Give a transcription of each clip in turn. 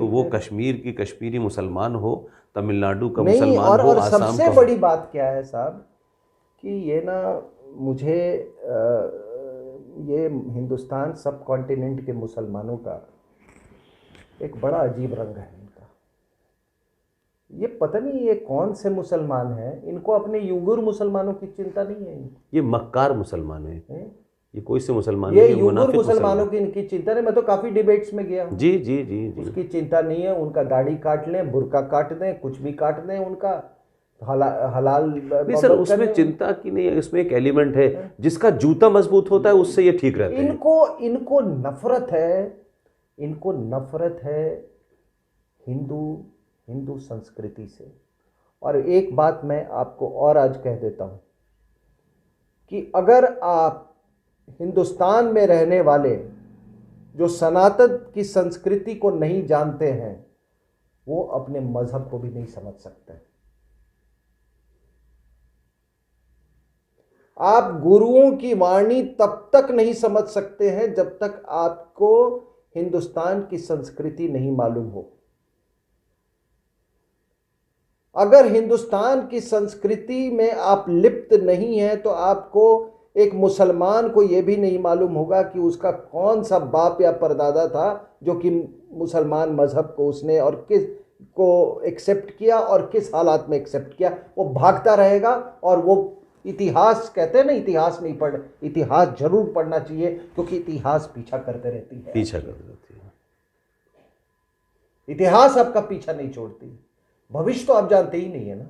तो वो कश्मीर की कश्मीरी मुसलमान हो, तमिलनाडु का नहीं, मुसलमान हो, और आसाम सबसे का हो। बड़ी बात क्या है साहब कि ये ना, मुझे ये हिंदुस्तान सब कॉन्टिनेंट के मुसलमानों का एक बड़ा अजीब रंग है इनका। ये पता नहीं ये कौन से मुसलमान हैं, इनको अपने यूगुर मुसलमानों की चिंता नहीं है ये मक्कार मुसलमान है, हैं? ये कोई से मुसलमान ये नहीं, ये यूगुर मुनाफिक मुसलमानों मुसलमान। की इनकी चिंता नहीं। मैं तो काफ़ी डिबेट्स में गया हूँ, जी जी जी जी। उसकी चिंता नहीं है। उनका दाढ़ी काट लें, बुर्का काट दें, कुछ भी काट दें, उनका हलाल नहीं सर, मोहब्बत कर उसमें लें। चिंता की नहीं है, इसमें एक एलिमेंट है, जिसका जूता मजबूत होता है उससे ये ठीक रहते हैं। इनको इनको नफरत है, इनको नफरत है हिंदू हिंदू संस्कृति से। और एक बात मैं आपको और आज कह देता हूं कि अगर आप हिंदुस्तान में रहने वाले जो सनातन की संस्कृति को नहीं जानते हैं, वो अपने मजहब को भी नहीं समझ सकते। आप गुरुओं की वाणी तब तक नहीं समझ सकते हैं जब तक आपको हिंदुस्तान की संस्कृति नहीं मालूम हो। अगर हिंदुस्तान की संस्कृति में आप लिप्त नहीं हैं तो आपको, एक मुसलमान को यह भी नहीं मालूम होगा कि उसका कौन सा बाप या परदादा था जो कि मुसलमान मजहब को उसने और किस को एक्सेप्ट किया और किस हालात में एक्सेप्ट किया। वो भागता रहेगा। और वो इतिहास, कहते हैं ना इतिहास नहीं पढ़, इतिहास जरूर पढ़ना चाहिए क्योंकि इतिहास पीछा करते रहती है। पीछा कर देती है। इतिहास आपका पीछा नहीं छोड़ती। भविष्य तो आप जानते ही नहीं है ना।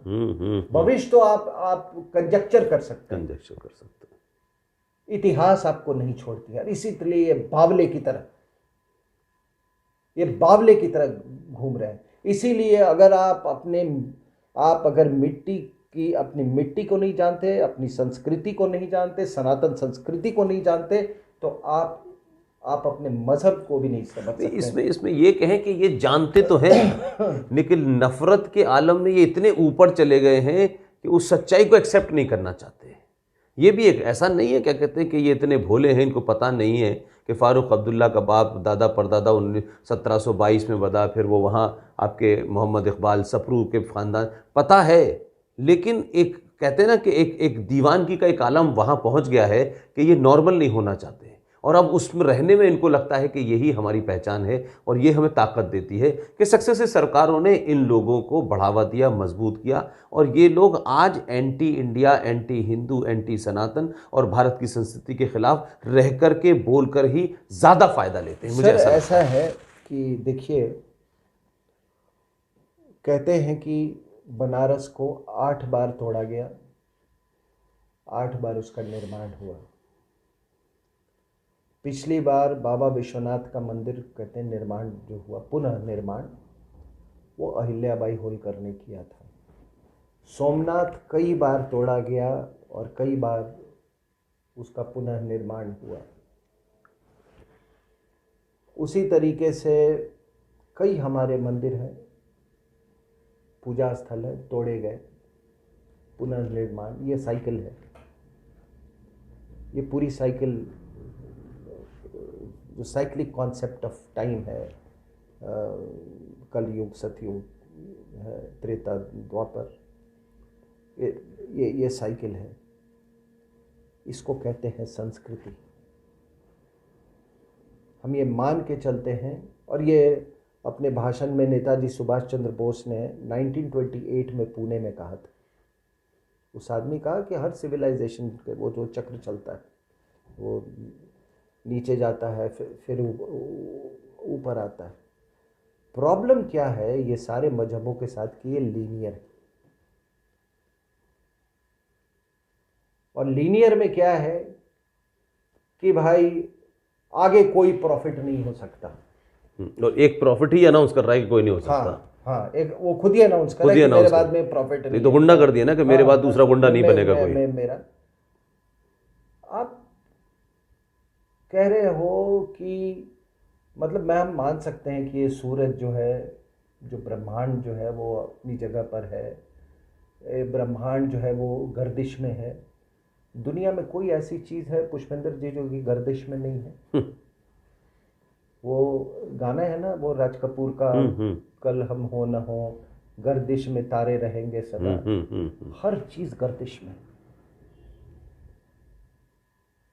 भविष्य तो आप कंजक्चर कर सकते हैं, कंजक्शन कर सकते हैं। इतिहास आपको नहीं छोड़ती है। इसीलिए ये बावले की तरह, ये बावले की तरह घूम रहे हैं। इसीलिए अगर आप अगर अपनी मिट्टी को नहीं जानते, अपनी संस्कृति को नहीं जानते, सनातन संस्कृति को नहीं जानते, तो आप अपने मजहब को भी नहीं समझ सकते। इसमें ये कहें कि ये जानते तो हैं, लेकिन नफरत के आलम में ये इतने ऊपर चले गए हैं कि उस सच्चाई को एक्सेप्ट नहीं करना चाहते। ये भी एक, ऐसा नहीं है क्या कहते हैं कि ये इतने भोले हैं, इनको पता नहीं है कि फ़ारूक अब्दुल्ला का बाप दादा परदादा 1722 में बदा, फिर वो वहाँ आपके मोहम्मद इकबाल सप्रू के ख़ानदान, पता है। लेकिन एक कहते हैं ना कि एक दीवानगी का एक आलम वहाँ पहुँच गया है कि ये नॉर्मल नहीं होना चाहते, और अब उसमें रहने में इनको लगता है कि यही हमारी पहचान है और ये हमें ताकत देती है कि सक्सेसिव सरकारों ने इन लोगों को बढ़ावा दिया, मजबूत किया, और ये लोग आज anti India, anti Hindu, anti Sanatan और भारत की संस्कृति के खिलाफ रह कर के बोल कर ही ज़्यादा फायदा लेते हैं। मुझे सर ऐसा ऐसा है कि देखिए, कहते हैं कि बनारस को 8 बार तोड़ा गया, 8 बार उसका निर्माण हुआ। पिछली बार बाबा विश्वनाथ का मंदिर कहते हैं निर्माण जो हुआ, पुनः निर्माण, वो अहिल्याबाई होलकर ने किया था। सोमनाथ कई बार तोड़ा गया और कई बार उसका पुनः निर्माण हुआ। उसी तरीके से कई हमारे मंदिर हैं, पूजा स्थल है, तोड़े गए, पुनर्निर्माण, ये साइकिल है। ये पूरी साइकिल, जो साइक्लिक कॉन्सेप्ट ऑफ टाइम है, कलयुग, सतयुग है, त्रेता, द्वापर, ये साइकिल है। इसको कहते हैं संस्कृति। हम ये मान के चलते हैं। और ये अपने भाषण में नेताजी सुभाष चंद्र बोस ने 1928 में पुणे में कहा था। उस आदमी कहा कि हर सिविलाइजेशन के वो जो चक्र चलता है, वो नीचे जाता है, फिर ऊपर आता है। प्रॉब्लम क्या है ये सारे मजहबों के साथ कि ये लीनियर है। और लीनियर में क्या है कि भाई आगे कोई प्रॉफिट नहीं हो सकता। और एक प्रॉफिट ही अनाउंस कर रहा है कि कोई नहीं हो सकता। हाँ, एक वो खुद ही अनाउंस कर रहा है कि मेरे बाद में प्रॉफिट नहीं। तो गुंडा कर दिया ना कि मेरे बाद दूसरा गुंडा नहीं बनेगा कोई। मेरा, आप कह रहे हो कि मतलब मैं हम मान सकते हैं कि ये सूरज जो है, जो ब्रह्मांड जो है वो अपनी जगह पर है, ब्रह्मांड जो है वो गर्दिश में है। दुनिया में कोई ऐसी चीज़ है पुष्पेंद्र जी जो कि गर्दिश में नहीं है? वो गाना है ना, वो राज कपूर का, कल हम हो न हो, गर्दिश में तारे रहेंगे सदा। हर चीज गर्दिश में।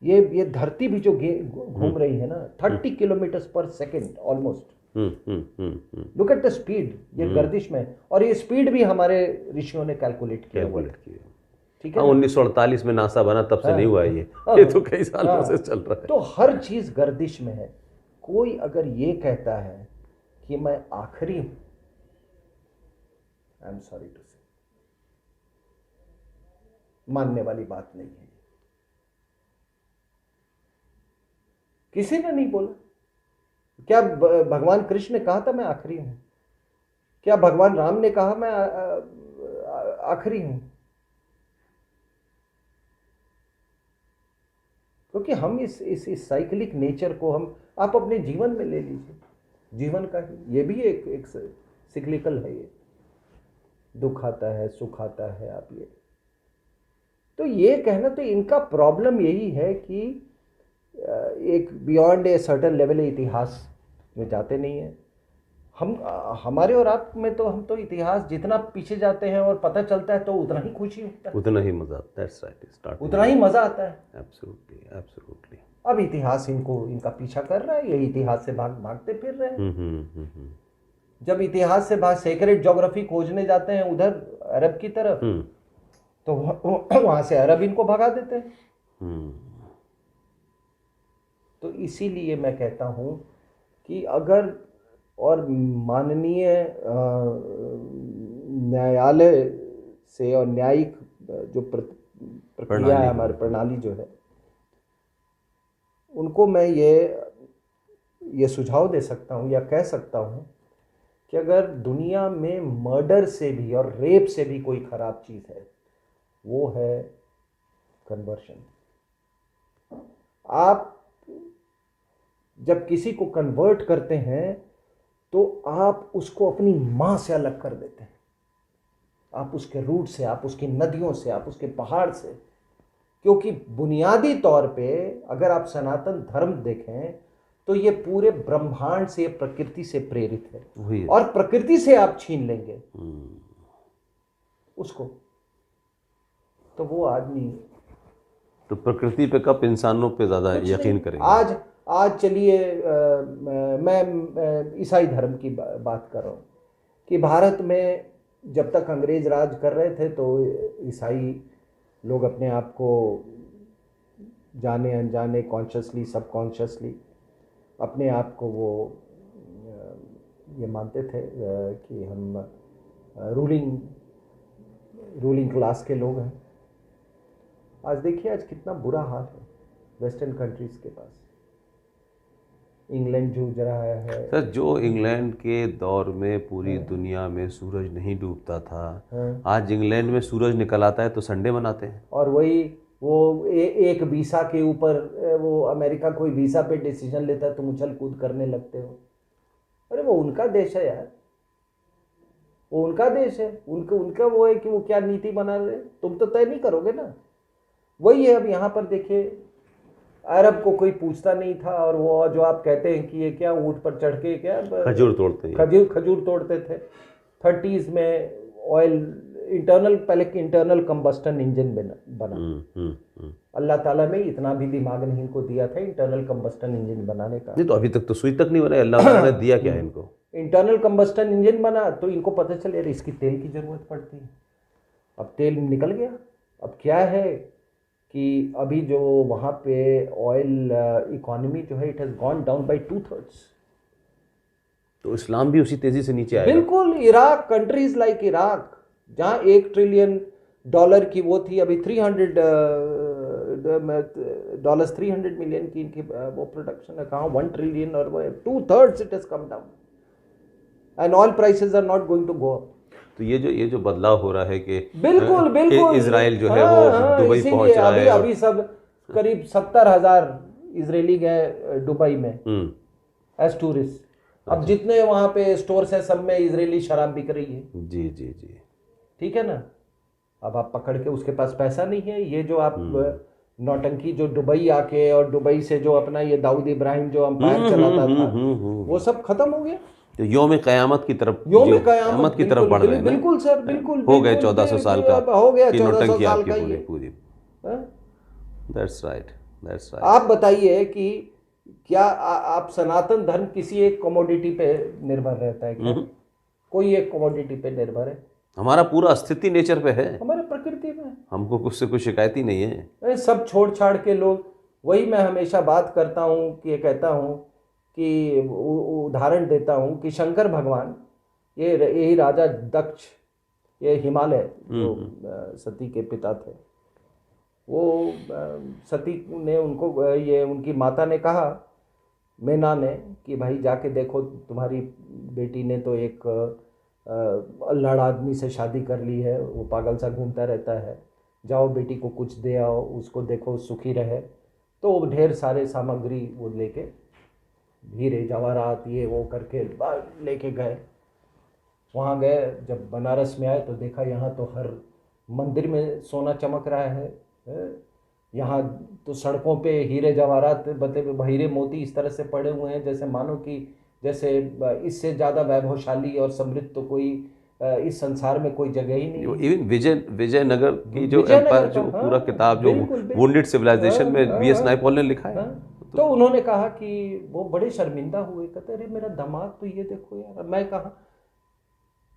ये धरती भी जो घूम रही है ना 30 किलोमीटर पर second almost. Look at the speed, ये गर्दिश में। और ये स्पीड भी हमारे ऋषियों ने कैलकुलेट किया हुआ है। ठीक है, 1948 में नासा बना, तब से नहीं हुआ ये तो कई सालों से चल रहा है। तो हर चीज गर्दिश में है। कोई अगर ये कहता है कि मैं आखिरी हूं, आई एम सॉरी टू से, मानने वाली बात नहीं है। किसी ने नहीं बोला। क्या भगवान कृष्ण ने कहा था मैं आखिरी हूं? क्या भगवान राम ने कहा मैं आखिरी हूं? क्योंकि हम इस साइक्लिक नेचर को हम, आप अपने जीवन में ले लीजिए, जीवन का ही ये भी एक सिक्लिकल है। ये दुख आता है, सुख आता है, आप ये तो ये कहना, तो इनका प्रॉब्लम यही है कि एक बियॉन्ड ए सर्टेन लेवल इतिहास में जाते नहीं है। हम हमारे और आप में तो, हम तो इतिहास जितना पीछे जाते हैं और पता चलता है तो उतना ही खुशी होता है, उतना ही मजा आता है, उतना ही मजा आता है। Absolutely, absolutely. अब इतिहास इनका पीछा कर रहा है, ये इतिहास से भागते फिर रहे हैं। जब इतिहास से सेक्रेट ज्योग्राफी खोजने जाते हैं उधर अरब की तरफ, तो वहां से अरब इनको भगा देते हैं। तो इसीलिए मैं कहता हूं कि अगर, और माननीय न्यायालय से और न्यायिक जो प्रक्रिया है, हमारी प्रणाली जो है, उनको मैं ये सुझाव दे सकता हूँ या कह सकता हूँ कि अगर दुनिया में मर्डर से भी और रेप से भी कोई खराब चीज़ है, वो है कन्वर्शन। आप जब किसी को कन्वर्ट करते हैं तो आप उसको अपनी माँ से अलग कर देते हैं। आप उसके रूट से, आप उसकी नदियों से, आप उसके पहाड़ से। क्योंकि बुनियादी तौर पे अगर आप सनातन धर्म देखें तो ये पूरे ब्रह्मांड से, प्रकृति से प्रेरित है, और प्रकृति से आप छीन लेंगे उसको, तो वो आदमी, तो प्रकृति पे कब इंसानों पे ज्यादा यकीन करेंगे? आज चलिए, मैं ईसाई धर्म की बात कर रहा हूँ कि भारत में जब तक अंग्रेज राज कर रहे थे तो ईसाई लोग अपने आप को जाने अनजाने, कॉन्शियसली, सबकॉन्शियसली अपने आप को वो ये मानते थे कि हम रूलिंग क्लास के लोग हैं। आज देखिए आज कितना बुरा हाल है वेस्टर्न कंट्रीज के पास। इंग्लैंड जूझ रहा है सर। जो इंग्लैंड के दौर में पूरी दुनिया में सूरज नहीं डूबता था, आज इंग्लैंड में सूरज निकल आता है तो संडे मनाते हैं। और वही वो एक वीसा के ऊपर, वो अमेरिका कोई वीसा पे डिसीजन लेता है, तुम उछल कूद करने लगते हो। अरे वो उनका देश है यार, वो उनका देश है, उनका वो है कि वो क्या नीति बना रहे, तुम तो तय नहीं करोगे ना। वही है। अब यहाँ पर देखिए, अरब को कोई पूछता नहीं था, और वो जो आप कहते हैं कि ये क्या ऊंट पर चढ़ के क्या खजूर तोड़ते हैं, खजूर तोड़ते थे। 30s में ऑयल पहले इंटरनल कंबस्टन इंजन बना। अल्लाह ताला ने इतना भी दिमाग नहीं इनको दिया था इंटरनल कंबस्टन इंजन बनाने का। नहीं तो अभी तक तो सुई तक नहीं बना, अल्लाह ताला ने दिया क्या है इनको? इंटरनल कंबस्टन इंजन बना तो इनको पता चले यार इसकी तेल की जरूरत पड़ती है। अब तेल निकल गया। अब क्या है कि अभी जो वहाँ पे ऑयल इकोनॉमी जो है, it has gone down by 2/3। तो इस्लाम भी उसी तेजी से नीचे आएगा। बिल्कुल। इराक, कंट्रीज लाइक इराक, जहाँ $1 ट्रिलियन की वो थी, अभी $300 मिलियन की इनकी वो प्रोडक्शन है। कहाँ 1 ट्रिलियन, और 2/3 it has come down, and oil prices are not going to go up. तो ये जो बदलाव हो रहा है कि बिल्कुल इजराइल जो है वो दुबई पहुंच रहा है। अभी सब करीब 70,000 इजरायली गए दुबई में एज टूरिस्ट। अब जितने वहाँ पे स्टोर्स हैं सब में इजरायली शराब बिक रही है। जी जी जी, ठीक है ना। अब आप पकड़ के, उसके पास पैसा नहीं है, ये जो आप नौटंकी जो दुबई आके और दुबई से जो अपना ये दाऊद इब्राहिम जो अंपायर चलाता था वो सब खत्म हो गया। तो योम क़यामत की तरफ, योम जो क़यामत की तरफ बढ़ रहे हैं ना। बिल्कुल सर, बिल्कुल हो गए बिल्कुल, 1400 साल का, हो गया कि 1400 नौटंकी साल आपकी का पूरी ये। पूरी। हाँ? That's right, that's right. आप बताइए कि क्या आप सनातन धर्म किसी एक कमोडिटी पे निर्भर रहता है क्या? कोई एक कमोडिटी पे निर्भर है? हमारा पूरा अस्तित्व नेचर पे है, हमारे प्रकृति में। हमको कुछ से कुछ शिकायत ही नहीं है। अरे सब छोड़ छाड़ के लोग, वही मैं हमेशा बात करता हूँ कि ये कहता हूँ कि उदाहरण देता हूँ कि शंकर भगवान, यही राजा दक्ष, ये हिमालय जो सती के पिता थे, वो सती ने उनको, ये उनकी माता ने कहा, मैना ने, कि भाई जाके देखो तुम्हारी बेटी ने तो एक अल्लड़ आदमी से शादी कर ली है, वो पागल सा घूमता रहता है, जाओ बेटी को कुछ दे आओ, उसको देखो सुखी रहे। तो वो ढेर सारे सामग्री वो लेके, हीरे जवाहरात ये वो करके लेके गए। वहाँ गए, जब बनारस में आए तो देखा यहाँ तो हर मंदिर में सोना चमक रहा है। यहाँ तो सड़कों पे हीरे जवाहरात, मतलब हीरे मोती इस तरह से पड़े हुए हैं जैसे मानो कि जैसे इससे ज़्यादा वैभवशाली और समृद्ध तो कोई इस संसार में कोई जगह ही नहीं। इवन विजयनगर की जो एम्पायर, जो पूरा किताब जो वुंडेड सिविलाइजेशन में बीएस नायपॉल ने लिखा है, तो उन्होंने कहा कि वो बड़े शर्मिंदा हुए, कहते अरे मेरा दामाद तो ये देखो यार, मैं कहाँ,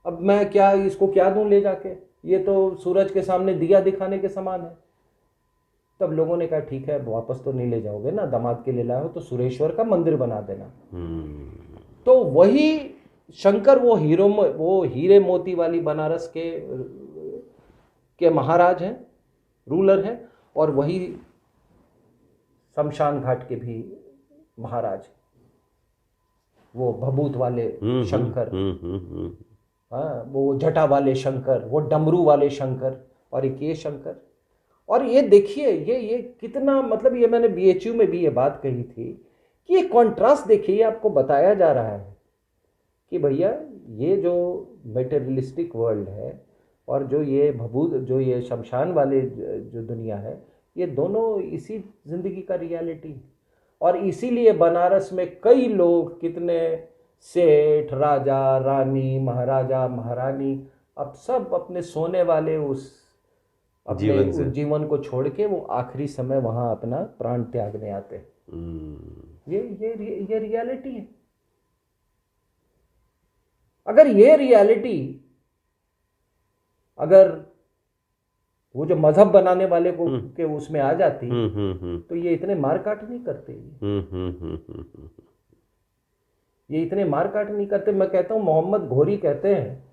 अब मैं क्या इसको क्या दूं ले जाके, ये तो सूरज के सामने दिया दिखाने के समान है। तब लोगों ने कहा ठीक है, वापस तो नहीं ले जाओगे ना, दामाद के लिए लाए हो तो सुरेश्वर का मंदिर बना देना। तो वही शंकर वो हीरे मोती वाली बनारस के महाराज हैं, रूलर हैं, और वही शमशान घाट के भी महाराज, वो भभूत वाले शंकर, हाँ, वो जटा वाले शंकर, वो डमरू वाले शंकर, और एक ये शंकर। और ये देखिए ये कितना, मतलब ये मैंने बीएचयू में भी ये बात कही थी कि ये कॉन्ट्रास्ट देखिए, आपको बताया जा रहा है कि भैया ये जो मेटेरियलिस्टिक वर्ल्ड है और जो ये भभूत, जो ये शमशान वाले जो दुनिया है, ये दोनों इसी जिंदगी का रियलिटी है। और इसीलिए बनारस में कई लोग, कितने सेठ, राजा, रानी, महाराजा, महारानी, अब सब अपने सोने वाले उस अपने जीवन को छोड़ के वो आखिरी समय वहां अपना प्राण त्यागने आते हैं। ये रियलिटी है। अगर ये रियलिटी, अगर वो जो मजहब बनाने वाले को के उसमें आ जाती तो ये इतने मार काट नहीं करते। ये इतने मार काट नहीं करते। मैं कहता हूँ, मोहम्मद घोरी कहते हैं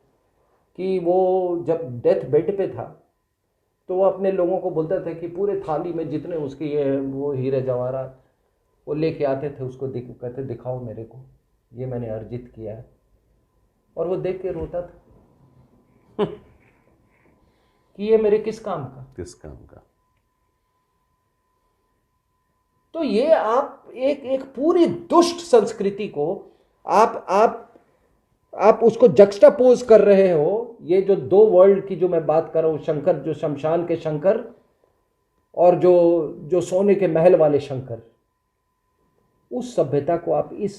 कि वो जब डेथ बेड पे था तो वो अपने लोगों को बोलता था कि पूरे थाली में जितने उसके ये वो हीरे जवाहरात वो लेके आते थे, उसको कहते दिखाओ मेरे को, ये मैंने अर्जित किया है। और वो देख के रोता था कि ये मेरे किस काम का। तो ये आप एक पूरी दुष्ट संस्कृति को आप उसको जक्स्टापोज कर रहे हो। ये जो दो वर्ल्ड की जो मैं बात कर रहा हूँ, शंकर जो शमशान के शंकर और जो सोने के महल वाले शंकर, उस सभ्यता को आप इस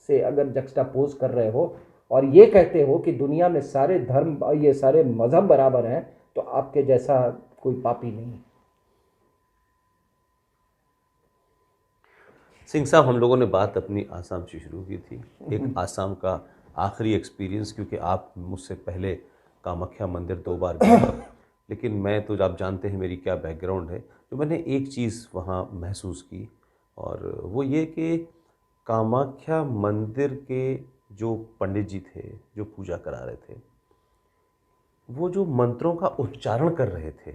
से अगर जक्स्टापोज कर रहे हो और ये कहते हो कि दुनिया में सारे धर्म, ये सारे मजहब बराबर हैं, तो आपके जैसा कोई पापी नहीं। सिंह साहब, हम लोगों ने बात अपनी आसाम से शुरू की थी, एक आसाम का आखिरी एक्सपीरियंस, क्योंकि आप मुझसे पहले कामाख्या मंदिर 2 बार गए, लेकिन मैं तो आप जानते हैं मेरी क्या बैकग्राउंड है। तो मैंने एक चीज़ वहाँ महसूस की, और वो ये कि कामाख्या मंदिर के जो पंडित जी थे जो पूजा करा रहे थे, वो जो मंत्रों का उच्चारण कर रहे थे,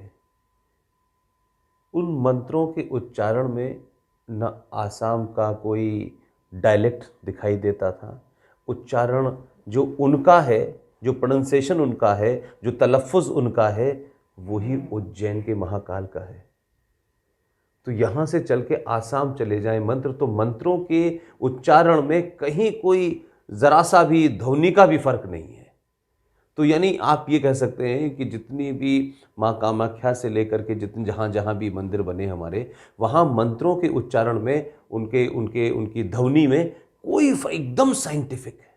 उन मंत्रों के उच्चारण में न आसाम का कोई डायलेक्ट दिखाई देता था। उच्चारण जो उनका है, जो प्रोनंसिएशन उनका है, जो तलफ़ुज़ उनका है, वही उज्जैन के महाकाल का है। तो यहाँ से चल के आसाम चले जाएं मंत्र, तो मंत्रों के उच्चारण में कहीं कोई ज़रा सा भी ध्वनि का भी फर्क नहीं है। तो यानी आप ये कह सकते हैं कि जितनी भी माँ कामाख्या से लेकर के जितने जहाँ जहाँ भी मंदिर बने हमारे, वहाँ मंत्रों के उच्चारण में, उनके उनके उनकी ध्वनि में एकदम साइंटिफिक है,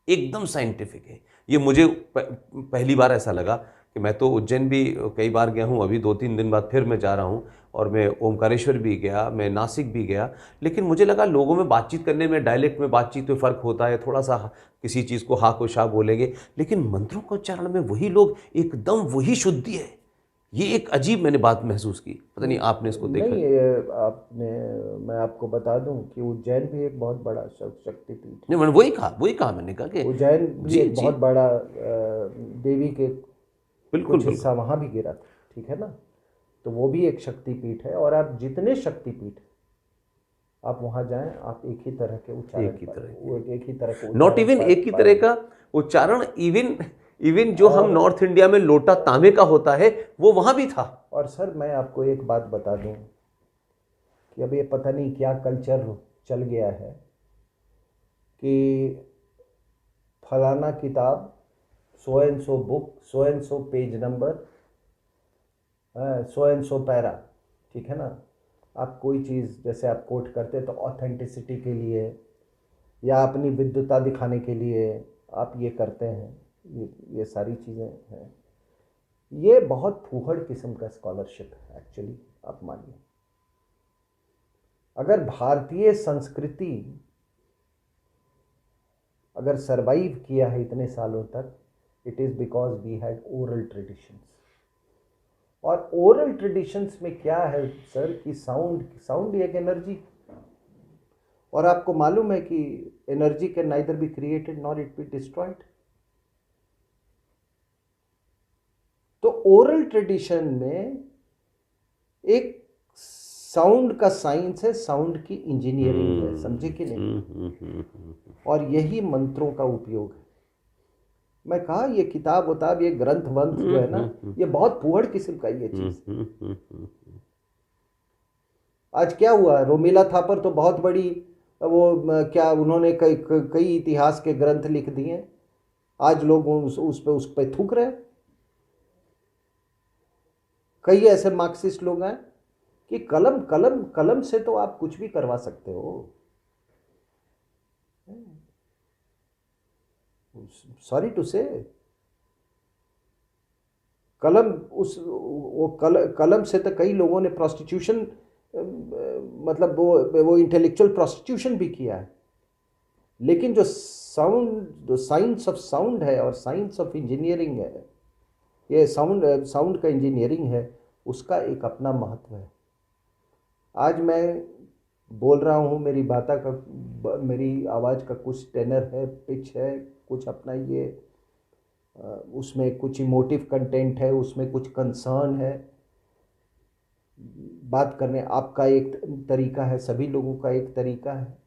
एकदम साइंटिफिक है। ये मुझे पहली बार ऐसा लगा कि मैं तो उज्जैन भी कई बार गया हूँ, अभी 2-3 दिन बाद फिर मैं जा रहा हूँ, और मैं ओमकारेश्वर भी गया, मैं नासिक भी गया, लेकिन मुझे लगा लोगों में बातचीत करने में, डायलेक्ट में बातचीत में फ़र्क होता है, थोड़ा सा किसी चीज़ को हा को शाह बोलेंगे, लेकिन मंत्रों का उच्चारण में वही लोग, एकदम वही शुद्धि है। ये एक अजीब मैंने बात महसूस की, पता नहीं आपने इसको देखा नहीं, है? ये आपने, मैं आपको बता दूं कि उज्जैन भी एक बहुत बड़ा शक्तिपीठ है। नहीं, मैंने वही कहा मैंने कहा कि उज्जैन भी जी एक जी, बहुत बड़ा देवी के बिल्कुल कुछ हिस्सा बिल्कुल, वहाँ भी गिरा था, ठीक है ना। तो वो भी एक शक्तिपीठ है, और आप जितने शक्तिपीठ आप वहाँ जाएं, आप एक ही तरह के उच्चारण एक ही तरह वो के, एक ही तरह के नॉट उच्चारण इवन एक ही तरह पाएंगे। का उच्चारण, इवन इवन जो हम और नॉर्थ इंडिया में लोटा तांबे का होता है, वो वहां भी था। और सर, मैं आपको एक बात बता दूं कि अब ये पता नहीं क्या कल्चर चल गया है कि फलाना किताब, so and so book, so and so page number, so and so para, ठीक है ना। आप कोई चीज़ जैसे आप कोट करते तो ऑथेंटिसिटी के लिए या अपनी विद्वता दिखाने के लिए आप ये करते हैं, ये सारी चीज़ें हैं। ये बहुत फूहड़ किस्म का स्कॉलरशिप है एक्चुअली, आप मानिए। अगर भारतीय संस्कृति अगर सरवाइव किया है इतने सालों तक, it is because we had oral traditions. और ओरल ट्रेडिशंस में क्या है सर कि साउंड एक एनर्जी, और आपको मालूम है कि energy can neither be created nor it be destroyed. तो ओरल ट्रेडिशन में एक साउंड का साइंस है, साउंड की इंजीनियरिंग है, समझे कि नहीं। और यही मंत्रों का उपयोग है। मैं कहा ये किताब उताब, ये ग्रंथ वंथ जो है ना, ये बहुत फूहड़ किस्म का ये चीज। आज क्या हुआ, रोमिला थापर तो बहुत बड़ी, वो क्या उन्होंने कई इतिहास के ग्रंथ लिख दिए, आज लोग उस पे थूक रहे हैं। कई ऐसे मार्क्सिस्ट लोग हैं कि कलम कलम कलम से तो आप कुछ भी करवा सकते हो। सॉरी टू से, कलम कलम से तो कई लोगों ने प्रोस्टिट्यूशन, मतलब वो इंटेलेक्चुअल प्रोस्टिट्यूशन भी किया है। लेकिन जो साइंस ऑफ साउंड है और साइंस ऑफ इंजीनियरिंग है, ये साउंड का इंजीनियरिंग है, उसका एक अपना महत्व है। आज मैं बोल रहा हूँ, मेरी आवाज़ का कुछ टेनर है, पिच है, कुछ अपना ये, उसमें कुछ इमोटिव कंटेंट है, उसमें कुछ कंसर्न है। बात करने आपका एक तरीका है, सभी लोगों का एक तरीका है।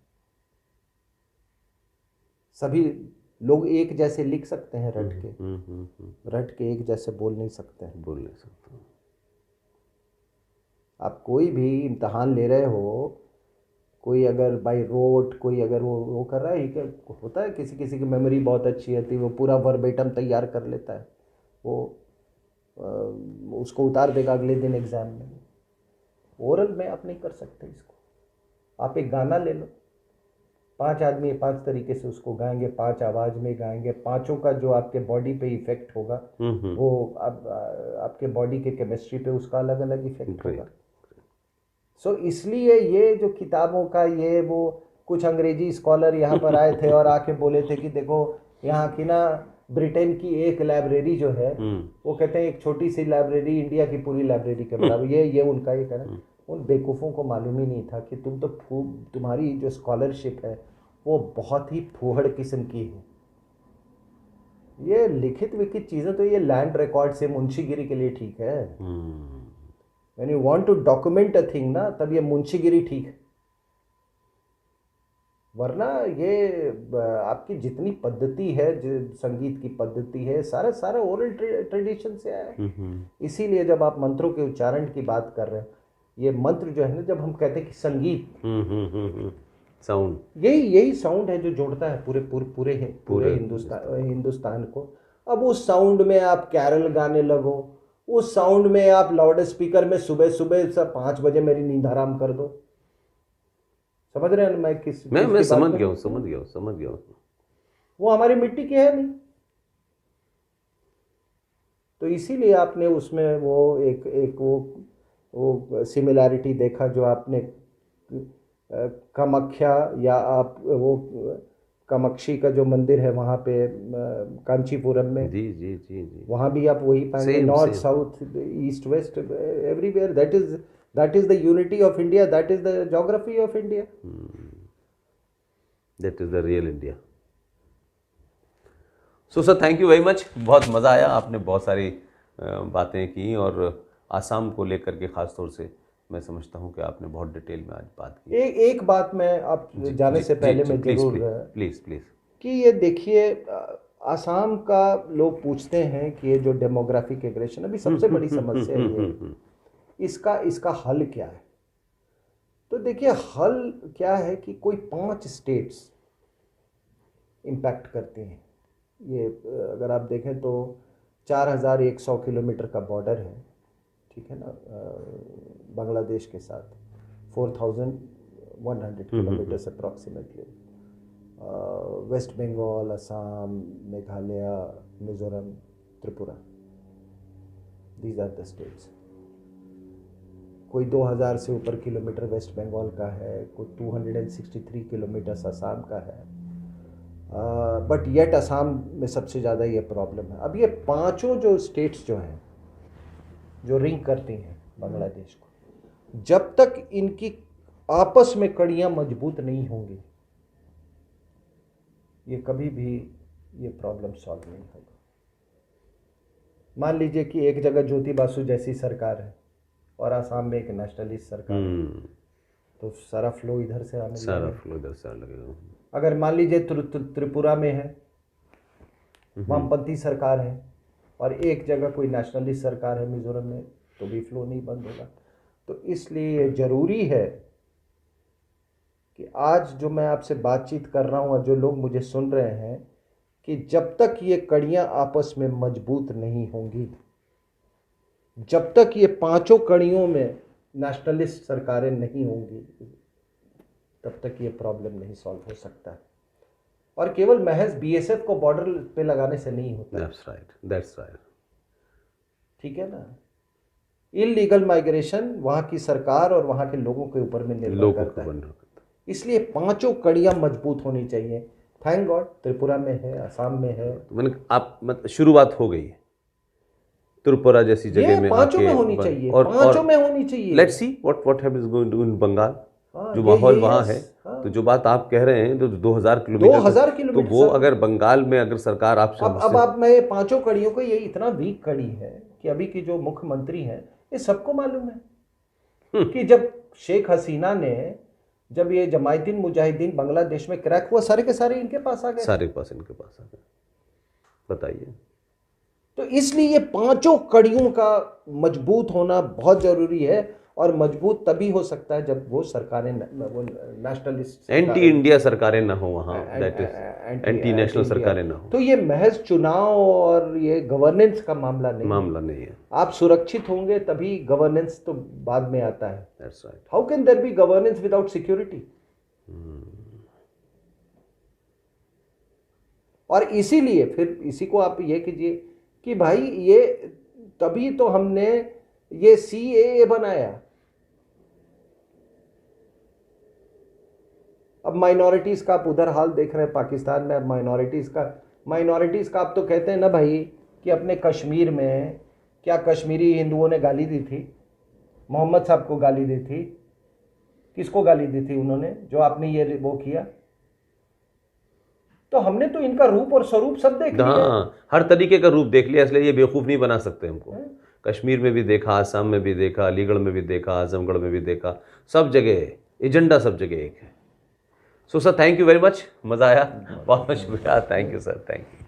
सभी लोग एक जैसे लिख सकते हैं रट के एक जैसे बोल नहीं सकते हैं। आप कोई भी इम्तहान ले रहे हो, कोई अगर बाई रोट, कोई अगर वो कर रहा है, क्या होता है, किसी किसी की मेमोरी बहुत अच्छी होती है, वो पूरा वर्बेटम तैयार कर लेता है, वो उसको उतार देगा अगले दिन एग्ज़ाम में। ओरल में आप नहीं कर सकते इसको। आप एक गाना ले लो, 5 आदमी 5 तरीके से उसको गाएंगे, 5 आवाज़ में गाएंगे, पांचों का जो आपके बॉडी पे इफेक्ट होगा, वो आपके बॉडी के केमिस्ट्री पे उसका अलग अलग इफेक्ट होगा। सो इसलिए ये जो किताबों का ये, वो कुछ अंग्रेजी स्कॉलर यहाँ पर आए थे और आके बोले थे कि देखो यहाँ की ना, ब्रिटेन की एक लाइब्रेरी जो है, वो कहते हैं एक छोटी सी लाइब्रेरी इंडिया की पूरी लाइब्रेरी के बराबर। ये उनका ये कहना। उन बेवकूफ़ों को मालूम ही नहीं था कि तुम्हारी जो स्कॉलरशिप है वो बहुत ही फूहड़ किस्म की है। ये लिखित विखित चीज़ें तो ये लैंड रिकॉर्ड से मुंशीगिरी के लिए ठीक है। When you want to document a thing ना, तब ये मुंशीगिरी ठीक है। वरना ये आपकी जितनी पद्धति है, संगीत की पद्धति है, सारा ओरल ट्रेडिशन से आया है। इसीलिए जब आप मंत्रों के उच्चारण की बात कर रहे हैं, ये मंत्र जो है ना, जब हम कहते हैं कि संगीत, साउंड, यही साउंड है जो जोड़ता है पूरे हिंदुस्तान को। अब उस साउंड में आप कैरल गाने लगो, उस साउंड में आप लाउड स्पीकर में सुबह सुबह 5 बजे मेरी नींद हराम कर दो। समझ रहे हैं मैं किस मैं किसकी बात समझ कर गया रहा हूँ, हूँ? समझ गया हूँ, समझ गया हूँ। वो हमारी मिट्टी की है नहीं। तो इसीलिए आपने उसमें वो एक वो सिमिलैरिटी देखा जो आपने कामाख्या या आप वो कामाक्षी का जो मंदिर है वहाँ पे कांचीपुरम में, जी जी जी जी। वहाँ भी आप वही पाएंगे, Same, north same. South east west everywhere. That is the unity of India, that is the geography of India. That is the real India. So sir, thank you very much. बहुत मज़ा आया, आपने बहुत सारी बातें की, और आसाम को लेकर के ख़ास तौर से मैं समझता हूँ कि आपने बहुत डिटेल में आज बात की। एक बात मैं आप जाने से पहले मैं जरूर प्लीज़ प्लीज़ कि ये देखिए, आसाम का लोग पूछते हैं कि ये जो डेमोग्राफिक एग्रेशन अभी सबसे बड़ी समस्या है, इसका हल क्या है? तो देखिए, हल क्या है कि कोई 5 स्टेट्स इम्पैक्ट करती हैं। ये अगर आप देखें तो 4100 किलोमीटर का बॉर्डर है, ठीक है ना, बांग्लादेश के साथ 4100 kilometres approximately. West Bengal, Assam, Meghalaya, Mizoram, Tripura, these are the states. कोई 2000 से ऊपर किलोमीटर वेस्ट बंगाल का है, कोई 263 किलोमीटर्स असम का है, बट येट असम में सबसे ज़्यादा ये प्रॉब्लम है। अब ये पांचों जो स्टेट्स जो हैं, जो रिंग करती हैं बांग्लादेश को, जब तक इनकी आपस में कड़ियाँ मजबूत नहीं होंगी, ये कभी भी ये प्रॉब्लम सॉल्व नहीं होगा। मान लीजिए कि एक जगह ज्योति बासु जैसी सरकार है और आसाम में एक नेशनलिस्ट सरकार है, तो सारा फ्लो इधर से आने लगेगा। अगर मान लीजिए त्रिपुरा में है वामपंथी सरकार है और एक जगह कोई नेशनलिस्ट सरकार है मिजोरम में, तो भी फ्लो नहीं बंद होगा। तो इसलिए ज़रूरी है कि आज जो मैं आपसे बातचीत कर रहा हूँ और जो लोग मुझे सुन रहे हैं, कि जब तक ये कड़ियाँ आपस में मजबूत नहीं होंगी, जब तक ये पांचों कड़ियों में नेशनलिस्ट सरकारें नहीं होंगी, तब तक ये प्रॉब्लम नहीं सॉल्व हो सकता है। और केवल महज बीएसएफ को बॉर्डर पे लगाने से नहीं होता। That's right. ठीक है ना। इलीगल माइग्रेशन वहाँ की सरकार और वहाँ के लोगों के ऊपर में निर्भर करता है। इसलिए पांचों कड़ियाँ मजबूत होनी चाहिए। थैंक गॉड त्रिपुरा में है, असम में है। मैंने आप शुरुआत हो गई है त्रिपुरा जैसी जगह में, पांचों में होनी चाहिए, पांचों में होनी चाहिए। Let's see what happens going to in Bengal. जो माहौल वहाँ है, तो जो बात आप कह रहे हैं, तो 2000 किलोमीटर, तो वो अगर बंगाल में अगर सरकार आपसे अब आप मैं पांचों कड़ियों को, ये इतना वीक कड़ी है कि अभी की जो मुख्यमंत्री हैं, ये सबको मालूम है कि जब शेख हसीना ने, जब ये जमायतीन मुजाहिदीन बांग्लादेश में क्रैक हुआ, सारे के सारे इनके पास आ गए, सारे पास इनके पास आ गए। बताइए। तो इसलिए ये पांचों कड़ियों का मजबूत होना बहुत जरूरी है, और मजबूत तभी हो सकता है जब वो सरकारें, वो नेशनलिस्ट, एंटी इंडिया सरकारें ना हो वहाँ, दैट इज एंटी नेशनल सरकारें ना हो। तो ये महज चुनाव और ये गवर्नेंस का मामला नहीं है। आप सुरक्षित होंगे तभी गवर्नेंस तो बाद में आता है। That's right. How can there be governance without security? और इसीलिए फिर इसी को आप ये कीजिए कि भाई ये तभी तो हमने ये CAA बनाया। अब माइनॉरिटीज का आप उधर हाल देख रहे हैं पाकिस्तान में। अब माइनॉरिटीज का आप तो कहते हैं ना भाई कि अपने कश्मीर में क्या कश्मीरी हिंदुओं ने गाली दी थी? मोहम्मद साहब को गाली दी थी। किसको गाली दी थी उन्होंने, जो आपने ये वो किया? तो हमने तो इनका रूप और स्वरूप सब देख लिया, हर तरीके का रूप देख लिया, इसलिए ये बेवकूफ़ नहीं बना सकते हमको। कश्मीर में भी देखा, असम में भी देखा, अलीगढ़ में भी देखा, आजमगढ़ में भी देखा, सब जगह एजेंडा सब जगह एक है। So sir, thank you very much, मज़ा आया, बहुत बहुत शुक्रिया। Thank you sir, thank you.